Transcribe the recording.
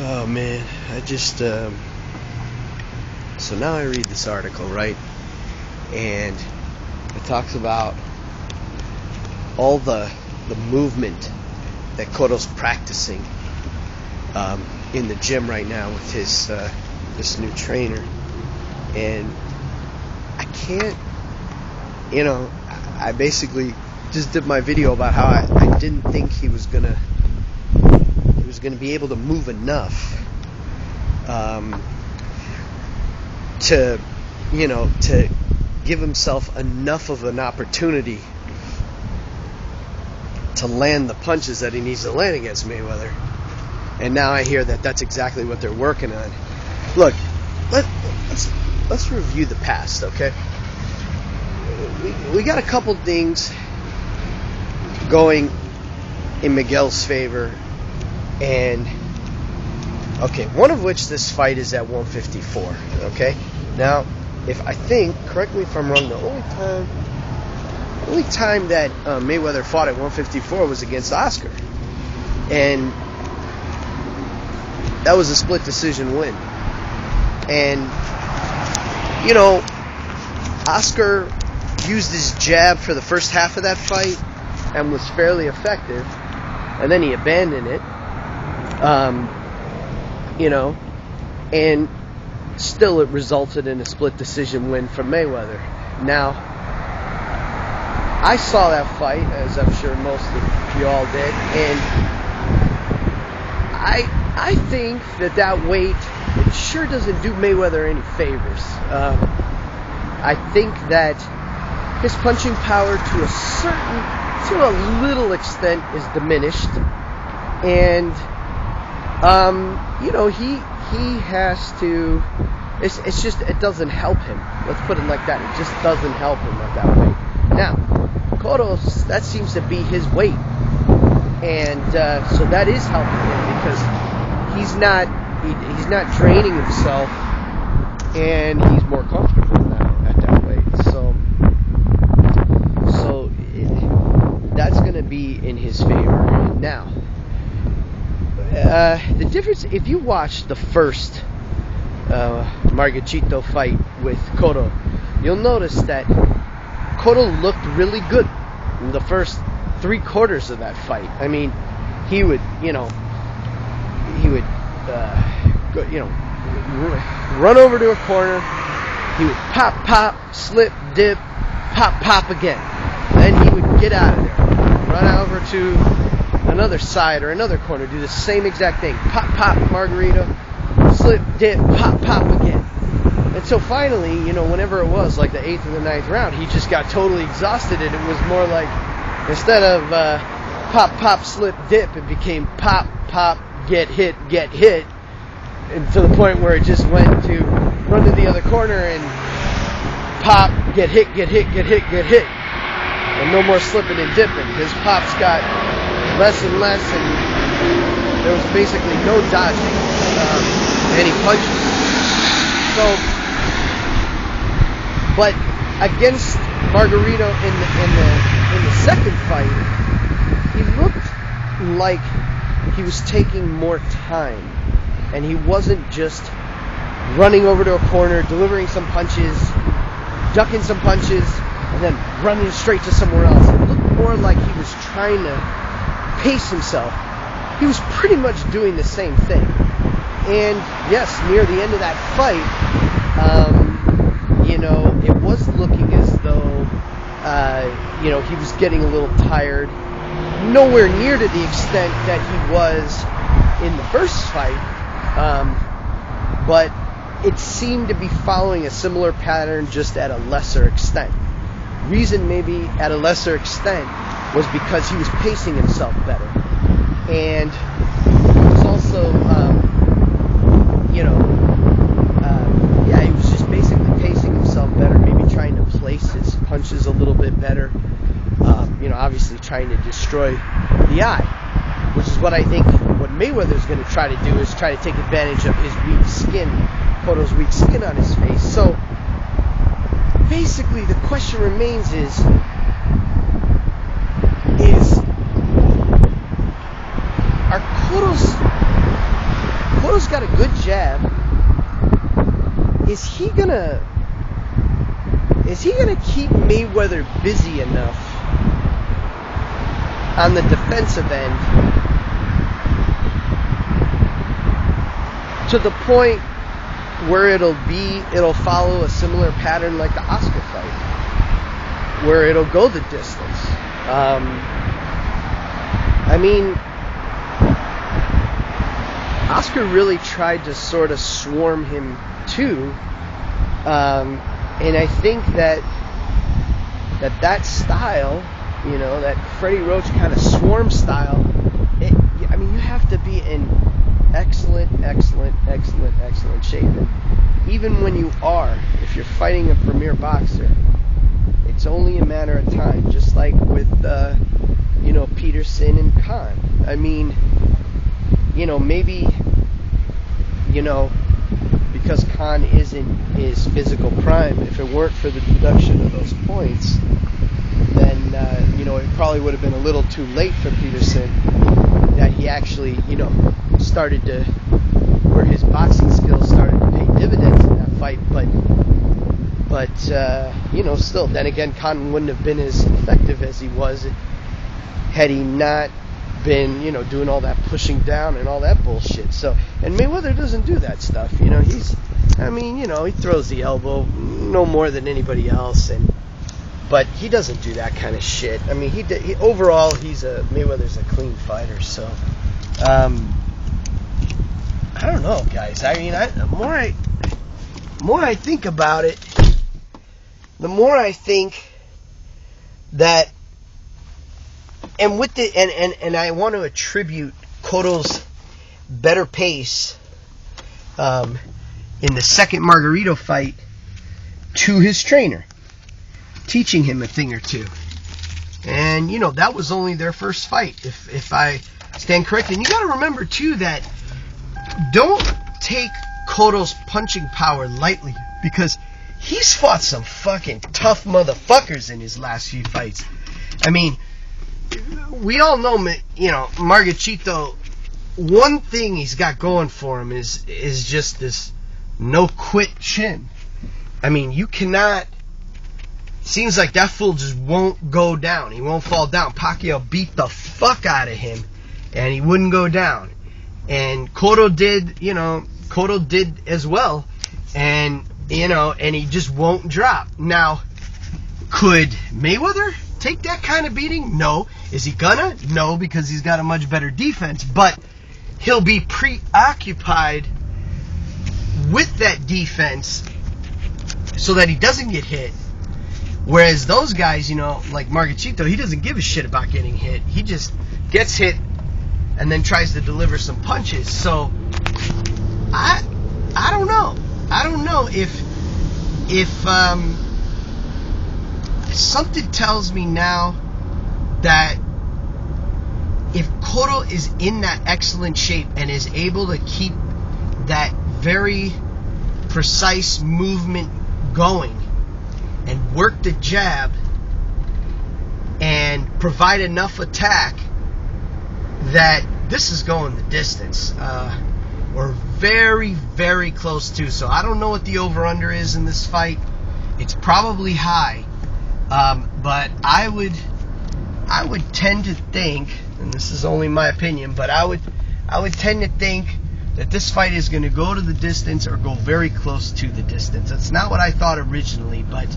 Oh man, I just so now I read this article, right? And it talks about all the movement that Cotto's practicing in the gym right now with his this new trainer, and I can't, I basically just did my video about how I didn't think he was gonna be able to move enough to give himself enough of an opportunity to land the punches that he needs to land against Mayweather. And now I hear that that's exactly what they're working on. Look, let's review the past, okay? We got a couple things going in Miguel's favor, and okay, one of which this fight is at 154. Okay, now correct me if I'm wrong, the only time that Mayweather fought at 154 was against Oscar, and that was a split decision win. And Oscar used his jab for the first half of that fight and was fairly effective, and then he abandoned it. And still it resulted in a split decision win for Mayweather. Now, I saw that fight, as I'm sure most of you all did, and I think that weight, it sure doesn't do Mayweather any favors. I think that his punching power to a little extent is diminished, and he has to. It's just, it doesn't help him. Let's put it like that. It just doesn't help him at that weight. Now, Cotto, that seems to be his weight, and so that is helping him because he's not draining himself, and he's more comfortable now at that weight. So that's going to be in his favor. Now, the difference, if you watch the first Margachito fight with Cotto, you'll notice that Cotto looked really good in the first 3/4 of that fight. I mean, he would run over to a corner, he would pop, slip, dip, pop again. Then he would get out of there, run over to another side or another corner, do the same exact thing, pop, margarita, slip, dip, pop again. And so finally, whenever it was, like the 8th or the 9th round, he just got totally exhausted, and it was more like, instead of pop, slip, dip, it became pop, get hit, and to the point where it just went to run to the other corner and pop, get hit, and no more slipping and dipping. His pops got less and less, and there was basically no dodging any punches. So, but against Margarito in the second fight, he looked like he was taking more time, and he wasn't just running over to a corner, delivering some punches, ducking some punches, and then running straight to somewhere else. It looked more like he was trying to pace himself. He was pretty much doing the same thing. And yes, near the end of that fight, it was looking as though, he was getting a little tired. Nowhere near to the extent that he was in the first fight, but it seemed to be following a similar pattern, just at a lesser extent. Reason maybe at a lesser extent was because he was pacing himself better, and he was also, he was just basically pacing himself better, maybe trying to place his punches a little bit better, obviously trying to destroy the eye, which is what I think what Mayweather's going to try to do, is try to take advantage of his weak skin, Cotto's weak skin on his face. So basically the question remains is are Cotto's Cotto's got a good jab. Is he gonna keep Mayweather busy enough on the defensive end to the point where it'll follow a similar pattern like the Oscar fight, where it'll go the distance? I mean, Oscar really tried to sort of swarm him too, and I think that style, you know, that Freddie Roach kind of swarm style, I mean, you have to be in excellent shape. And even when you are, if you're fighting a premier boxer, it's only a matter of time, just like with, you know, Peterson and Khan. I mean, you know, maybe, you know, because Khan is in his physical prime, if it weren't for the deduction of those points, then, you know, it probably would have been a little too late for Peterson, that he actually, you know, started to, where his boxing skills started to pay dividends in that fight. But you know, still, then again, Khan wouldn't have been as effective as he was had he not been, you know, doing all that pushing down and all that bullshit. So, and Mayweather doesn't do that stuff, you know. I mean, you know, he throws the elbow no more than anybody else, but he doesn't do that kind of shit. I mean, overall, Mayweather's a clean fighter. So, I don't know, guys. I mean, the more I think about it, the more I think that, and with the and I want to attribute Cotto's better pace in the second Margarito fight to his trainer teaching him a thing or two. And you know, that was only their first fight, if I stand corrected. And you got to remember too that don't take Cotto's punching power lightly, because he's fought some fucking tough motherfuckers in his last few fights. I mean, we all know, you know, Margachito, one thing he's got going for him is just this no-quit chin. I mean, you cannot... Seems like that fool just won't go down. He won't fall down. Pacquiao beat the fuck out of him, and he wouldn't go down. And Cotto did as well. And, you know, and he just won't drop. Now, could Mayweather take that kind of beating? No. Is he gonna? No, because he's got a much better defense. But he'll be preoccupied with that defense so that he doesn't get hit. Whereas those guys, you know, like Margachito, he doesn't give a shit about getting hit. He just gets hit and then tries to deliver some punches. So I don't know. I don't know if something tells me now that if Cotto is in that excellent shape and is able to keep that very precise movement going and work the jab and provide enough attack, that this is going the distance. We're very, very close to. So I don't know what the over-under is in this fight. It's probably high. But I would tend to think, and this is only my opinion, but I would tend to think that this fight is going to go to the distance or go very close to the distance. That's not what I thought originally, but